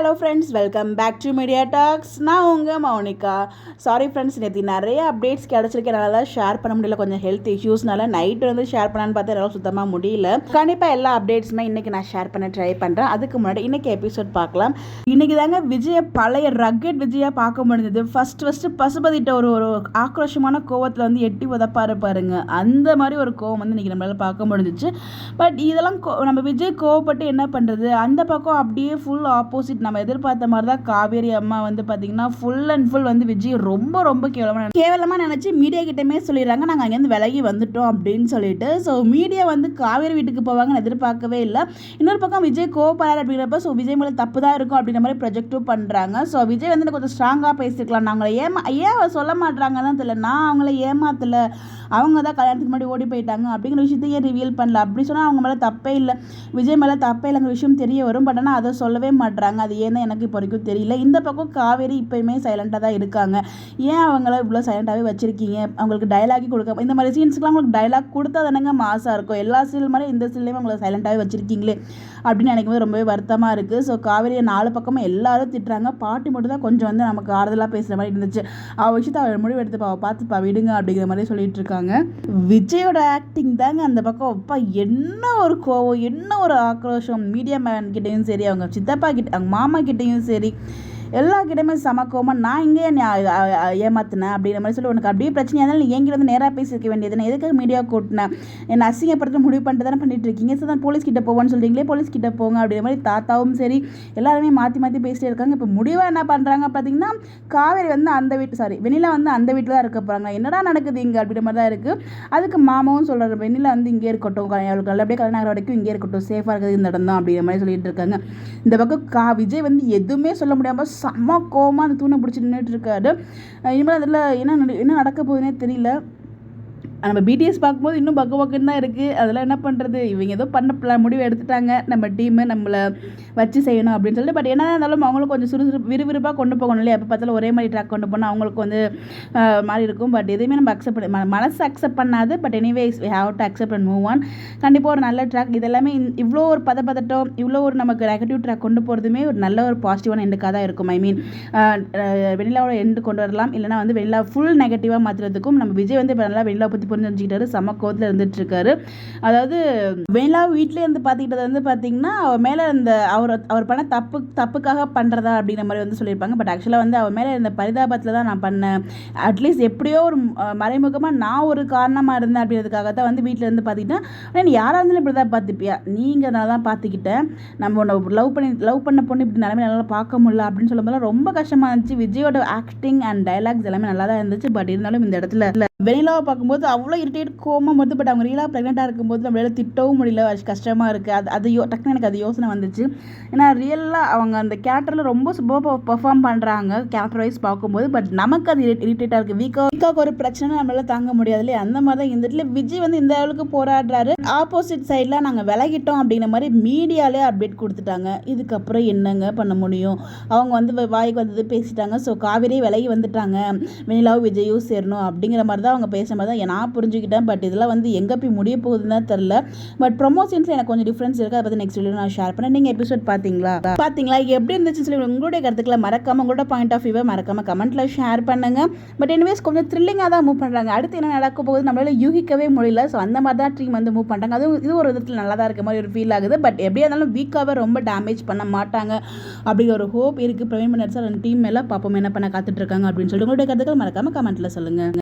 Hello friends, welcome back to Media Talks. நான் உங்கள் Mounika. Sorry friends, நேற்று நிறைய அப்டேட்ஸ் கிடச்சிருக்கு. என்னால் ஷேர் பண்ண முடியல, கொஞ்சம் ஹெல்த் இஷ்யூஸ்னால. நைட்டு வந்து ஷேர் பண்ணலான்னு பார்த்தா என்னால் சுத்தமாக முடியல. கண்டிப்பாக எல்லா அப்டேட்ஸுமே இன்றைக்கி நான் ஷேர் பண்ண ட்ரை பண்ணுறேன். அதுக்கு முன்னாடி இன்றைக்கி எபிசோட் பார்க்கலாம். இன்றைக்கி தாங்க விஜயை பழைய ரக்கெட் விஜயாக பார்க்க முடிஞ்சது. ஃபஸ்ட்டு பசுபதிட்ட ஒரு ஆக்ரோஷமான கோவத்தில் வந்து எட்டி உதப்பாரு பாருங்க. அந்த மாதிரி ஒரு கோவம் வந்து இன்றைக்கி நம்மளால் பார்க்க முடிஞ்சிச்சு. பட் இதெல்லாம் நம்ம விஜய் கோவப்பட்டு என்ன பண்ணுறது? அந்த பக்கம் அப்படியே ஃபுல் ஆப்போசிட். நம்ம எதிர்பார்த்த மாதிரி தான் காவேரி அம்மா வந்து பார்த்தீங்கன்னா ஃபுல் அண்ட் ஃபுல் வந்து விஜய் ரொம்ப கேவலமாக நினச்சி மீடியா கிட்டமே சொல்லிடுறாங்க, நாங்கள் அங்கேருந்து விலகி வந்துட்டோம் அப்படின்னு சொல்லிட்டு. ஸோ மீடியா வந்து காவேரி வீட்டுக்கு போவாங்கன்னு எதிர்பார்க்கவே இல்லை. இன்னொரு பக்கம் விஜய் கோவப்படாது அப்படிங்கிறப்ப ஸோ விஜய் மேலே தப்பு தான் இருக்கும் அப்படின்ற மாதிரி ப்ரொஜெக்டும் பண்ணுறாங்க. ஸோ விஜய் வந்து கொஞ்சம் ஸ்ட்ராங்காக பேசிக்கலாம். நாங்களை ஏன் சொல்ல மாட்டாங்கன்னு தெரியல. நான் அவங்கள ஏமாத்தலை, அவங்க தான் கல்யாணத்துக்கு முன்னாடி ஓடி போயிட்டாங்க அப்படிங்கிற விஷயத்தையே ரிவீல் பண்ணல. அப்படி சொன்னால் அவங்க மேலே தப்பே இல்லை, விஜய் மேலே தப்பே இல்லைங்கிற விஷயம் தெரிய வரும். பட் ஆனால் அதை சொல்லவே மாட்டுறாங்க. அது ஏன்னா எனக்கு இப்போ வரைக்கும் தெரியல. இந்த பக்கம் காவேரி இப்போயுமே சைலண்டாக தான் இருக்காங்க. ஏன் அவங்கள இவ்வளோ சைலண்டாகவே வச்சுருக்கீங்க? அவங்களுக்கு டைலாகி கொடுக்க, இந்த மாதிரி சீன்ஸ்க்குலாம் அவங்களுக்கு டைலாக் கொடுத்தா தானங்க மாசாக இருக்கும். எல்லா சீரியல் மாதிரி இந்த சீரியலையும் அவங்கள சைலண்டாகவே வச்சுருக்கீங்களே அப்படின்னு எனக்கு வந்து ரொம்பவே வருத்தமாக இருக்குது. ஸோ காவேரியை 4 பக்கமும் எல்லாரும் திட்டுறாங்க. பாட்டி மட்டும் தான் கொஞ்சம் வந்து நமக்கு ஆறுதலாக பேசுகிற மாதிரி இருந்துச்சு. அவள் விஷயத்தை அவள் முடிவு எடுத்துப்பா, அவள் பார்த்துப்பா விடுங்க அப்படிங்கிற மாதிரி சொல்லிட்டு இருக்காங்க. விஜயோட ஆக்டிங் தாங்க அந்த பக்கம். அப்பா என்ன ஒரு கோவம், என்ன ஒரு ஆக்ரோஷம். மீடியா மேன் கிட்டையும் சரி, அவங்க சித்தப்பா கிட்ட, அவங்க மாமா கிட்டையும் சரி, எல்லா கிட்டமே சமக்கோமா. நான் இங்கே ஏமாத்தினேன் அப்படிங்கிற மாதிரி சொல்லி, உனக்கு அப்படியே பிரச்சனையாக இருந்தாலும் நீ எங்கிட்ட வந்து நேராக பேசியிருக்க வேண்டியது, எதுக்காக மீடியா கூட்டினேன், என்னை அசிங்கப்படுத்த முடிவு பண்ணிட்டு தானே பண்ணிட்டு இருக்கீங்க. ஸோ தான் போலீஸ் கிட்ட போவோன்னு சொல்கிறீங்களே, போலீஸ் கிட்ட போங்க அப்படிங்கிற மாதிரி தாத்தாவும் சரி எல்லாருமே மாற்றி பேசிட்டே இருக்காங்க. இப்போ முடிவாக என்ன பண்ணுறாங்க பார்த்தீங்கன்னா, காவேரி வந்து அந்த வீட்டு வெண்ணிலா வந்து அந்த வீட்டில் தான் இருக்க போகிறாங்க. என்னடா நடக்குது இங்கே அப்படிங்கிற மாதிரி தான் இருக்குது. அதுக்கு மாமாவும் சொல்கிறார், வெண்ணிலா வந்து இங்கே இருக்கட்டும், அவளுக்கு நல்லபடியே கல்யாணம் ஆகிற வரைக்கும் இங்கே இருக்கட்டும், சேஃபாக இருக்குது இந்த இடம் தான் அப்படிங்கிற மாதிரி சொல்லிட்டு இருக்காங்க. இந்த பக்கம் விஜய் வந்து எதுவுமே சொல்ல முடியாமல் செம்ம கோவமாக அந்த தூணை பிடிச்சி நின்றுட்டு இருக்காரு. இனிமேல் அதில் என்ன நடக்க போகுதுன்னே தெரியல. நம்ம பிடிஎஸ் பார்க்கும்போது இன்னும் பக்குன்னு தான் இருக்குது. அதெல்லாம் என்ன பண்ணுறது, இவங்க ஏதோ பண்ண முடிவு எடுத்துட்டாங்க, நம்ம டீமு நம்மளை வச்சு செய்யணும் அப்படின்னு சொல்லிட்டு. பட் என்ன இருந்தாலும் அவங்களும் கொஞ்சம் விறுவிறுப்பாக கொண்டு போகணும் இல்லையா? எப்போ பார்த்தாலும் ஒரே மாதிரி ட்ராக் கொண்டு போனால் அவங்களுக்கு வந்து மாதிரி இருக்கும். பட் எதுவுமே நம்ம அக்செப்ட் பண்ண மனசு அக்செப்ட் பண்ணாது. But anyways we have to accept and move on. கண்டிப்பாக ஒரு நல்ல ட்ராக். இதெல்லாமே இவ்வளோ ஒரு பதட்டம், இவ்வளோ ஒரு நமக்கு நெகட்டிவ் ட்ராக் கொண்டு போகிறதுமே ஒரு நல்ல ஒரு பாசிட்டிவான எண்டுக்காக தான் இருக்கும். ஐ மீன் வெண்ணிலாவோட எண்டு கொண்டு வரலாம், இல்லைனா வந்து வெண்ணிலா ஃபுல் நெகட்டிவாக மாற்றுறதுக்கும். நம்ம விஜய் வந்து இப்போ நல்லா வெண்ணிலா பற்றி புரிஞ்சுக்கிட்டாரு, செம்ம கோவத்தில் இருந்துட்டு இருக்காரு. அதாவது வெண்ணிலா வீட்டிலே இருந்து பார்த்துக்கிட்டது வந்து பார்த்தீங்கன்னா, அவர் மேலே இந்த அவர் பண்ண தப்புக்காக பண்ணுறதா அப்படிங்கிற மாதிரி வந்து சொல்லியிருப்பாங்க. பட் ஆக்சுவலாக வந்து அவர் மேலே இந்த பரிதாபத்தில் தான் நான் பண்ணேன், அட்லீஸ்ட் எப்படியோ ஒரு மறைமுகமாக நான் ஒரு காரணமாக இருந்தேன் அப்படிங்கிறதுக்காக தான் வந்து வீட்டில் இருந்து பார்த்துக்கிட்டேன். ஆனால் நீ யாராக இருந்தாலும் இப்படி தான் பார்த்துப்பியா, நீங்கள் நான் தான் பார்த்துக்கிட்டேன், நம்ம உன்னை லவ் பண்ண பொண்ணு இப்படி நிலைமை நல்லா பார்க்க முடியல அப்படின்னு சொல்லும்போது ரொம்ப கஷ்டமாக இருந்துச்சு. விஜயோட ஆக்டிங் அண்ட் டைலாக்ஸ் எல்லாமே நல்லா தான் இருந்துச்சு. பட் இருந்தாலும் இந்த இடத்துல வெண்ணிலாவை பார்க்கும்போது அவ்வளோ இரிட்டேட் கோவமாக வருது. பட் அவங்க ரியலாக ப்ரெக்னெண்ட்டாக இருக்கும்போது நம்மளால திட்டவும் முடியல, கஷ்டமாக இருக்குது. அது டக்குன்னு எனக்கு அது யோசனை வந்துச்சு. ஏன்னா ரியலாக அவங்க அந்த கேரக்டரில் ரொம்ப சூப்பராக பெர்ஃபார்ம் பண்ணுறாங்க கேரக்டர் வைஸ் பார்க்கும்போது. பட் நமக்கு அது இரிட்டேட்டாக இருக்குது. வீக்காக ஒரு பிரச்சனை நம்மளால தாங்க முடியாது இல்லையா? அந்த மாதிரி தான் இந்த இடத்துல விஜய் வந்து இந்த அளவுக்கு போராடுறாரு. ஆப்போசிட் சைடில் நாங்கள் விலகிட்டோம் அப்படிங்கிற மாதிரி மீடியாலே அப்டேட் கொடுத்துட்டாங்க. இதுக்கப்புறம் என்னங்க பண்ண முடியும்? அவங்க வந்து வாய்க்கு வந்தது பேசிட்டாங்க. ஸோ காவேரியே விலகி வந்துட்டாங்க, வெண்ணிலாவும் விஜயும் சேரணும் அப்படிங்கிற மாதிரி தான் அவங்க பேசுகிற மாதிரி தான் நான் புரிஞ்சுக்கிட்டேன். பட் இதெல்லாம் வந்து எங்கே போய் முடிய போகுதுன்னு தான் தெரில. பட் ப்ரொமோஷன்ஸில் எனக்கு கொஞ்சம் டிஃப்ரென்ஸ் இருக்குது. அதை பற்றி நெக்ஸ்ட் வீடியோ நான் ஷேர் பண்ணேன். நீங்கள் எபிசோட் பார்த்தீங்களா எப்படி இருந்துச்சுன்னு சொல்லி உங்களுடைய கருத்துக்களை மறக்காம, உங்களோட பாயிண்ட் ஆஃப் வியூவை மறக்காம கமெண்ட்டில் ஷேர் பண்ணுங்கள். பட் எனிவேஸ் கொஞ்சம் த்ரில்லிங்காக தான் மூவ் பண்ணுறாங்க. அடுத்து என்ன நடக்க போகுது நம்மளால யூகிக்கவே முடியல. ஸோ அந்த மாதிரி தான் டீம் வந்து மூவ் பண்ணுறாங்க. அதுவும் இது ஒரு விதத்தில் நல்லா தான் இருக்க மாதிரி ஒரு ஃபீல் ஆகுது. பட் எப்படியா இருந்தாலும் வீக்காகவே ரொம்ப டேமேஜ் பண்ண மாட்டாங்க அப்படிங்கிற ஒரு ஹோப் இருக்குது. பிரவீன் சார் அந்த டீம் மேலே பாப்போம் என்ன பண்ண காத்துட்டு இருக்காங்க அப்படின்னு சொல்லிட்டு உங்களுடைய கருத்துக்கள் மறக்காம கமெண்ட்டில் சொல்லுங்கள்.